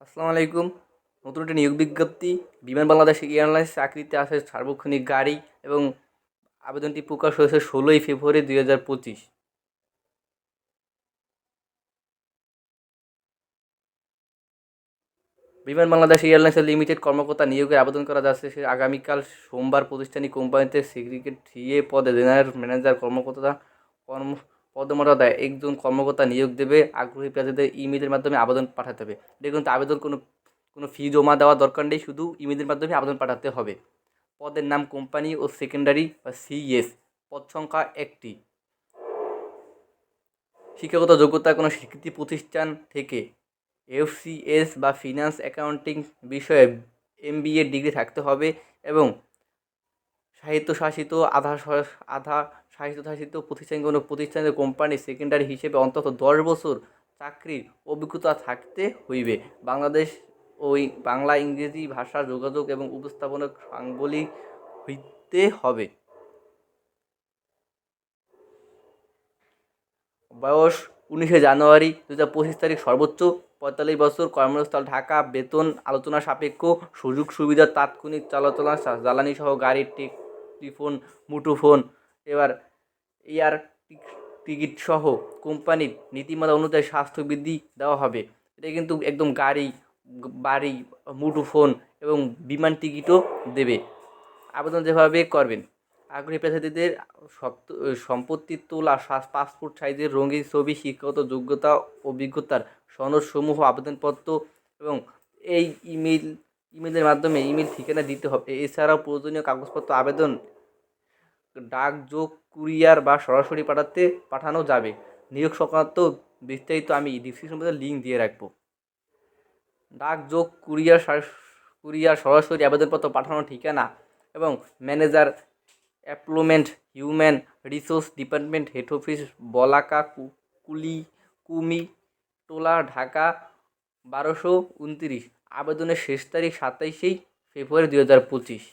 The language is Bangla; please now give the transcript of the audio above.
আসসালামু আলাইকুম। নতুন একটা নিয়োগ বিজ্ঞপ্তি। বিমান বাংলাদেশ এয়ারলাইন্স চাকরিতে আছে সার্বক্ষণিক গাড়ি এবং আবেদনটি প্রকাশ হয়েছে 16ই ফেব্রুয়ারি 2025। বিমান বাংলাদেশ এয়ারলাইন্স লিমিটেড কর্মকর্তা নিয়োগের আবেদন করা যাচ্ছে সে আগামীকাল সোমবার প্রতিষ্ঠানিক কোম্পানিতে সিন্ডিকেট 3A পদে জেনারেল ম্যানেজার কর্মকর্তা কর্ম পদমর্যাদায় একজন কর্মকর্তা নিয়োগ দেবে। আগ্রহী প্রার্থীদের ইমেইলের মাধ্যমে আবেদন পাঠাতে হবে। দেখুন, তো আবেদন কোনো ফি জমা দেওয়ার দরকার নেই, শুধু ইমেইলের মাধ্যমে আবেদন পাঠাতে হবে। পদের নাম কোম্পানি ও সেকেন্ডারি বা সিএস। পদ সংখ্যা 1টি। শিক্ষাগত যোগ্যতা কোনো স্বীকৃতি প্রতিষ্ঠান থেকে এফসিএস বা ফিনান্স অ্যাকাউন্টিং বিষয়ে এমবিএ ডিগ্রি থাকতে হবে এবং স্বায়ত্তশাসিত আধা স্বায়ত্তশাসিত কোনো প্রতিষ্ঠানের কোম্পানি সেকেন্ডারি হিসেবে অন্তত 10 বছর চাকরির অভিজ্ঞতা থাকতে হইবে। বাংলাদেশ ওই বাংলা ইংরেজি ভাষার যোগাযোগ এবং উপস্থাপনা সাংবলিক হইতে হবে। বয়স 19শে জানুয়ারি 2025 সর্বোচ্চ 45 বছর। কর্মস্থল ঢাকা। বেতন আলোচনা সাপেক্ষ। সুযোগ সুবিধা তাৎক্ষণিক চলাচল, জ্বালানি সহ গাড়ির টেলিফোন, মুঠোফোন, এবার এয়ার টিকিট সহ কোম্পানির নীতিমালা অনুযায়ী স্বাস্থ্যবিধি দেওয়া হবে। এটা কিন্তু একদম গাড়ি, বাড়ি, মুঠোফোন এবং বিমান টিকিটও দেবে। আবেদন যেভাবে করবেন, আগ্রহী প্রার্থীদের সম্পত্তির তোলা, পাসপোর্ট সাইজের রঙিন ছবি, শিক্ষাগত যোগ্যতা, অভিজ্ঞতার সনদসমূহ, আবেদনপত্র এবং এই ইমেলের মাধ্যমে ইমেল ঠিকানা দিতে হবে। এছাড়াও প্রয়োজনীয় কাগজপত্র আবেদন ডাকযোগ, কুরিয়ার বা সরাসরি পাঠানো যাবে। নিয়োগ সংক্রান্ত বিস্তারিত আমি ডিসক্রিপশন বক্সে লিঙ্ক দিয়ে রাখবো। ডাকযোগ, কুরিয়ার সরাসরি আবেদনপত্র পাঠানোর ঠিকানা এবং manager, employment, human resource department, head office, Balaka, Kurmitola, Dhaka 1229। আবেদনের শেষ তারিখ 27 ফেব্রুয়ারি 2025।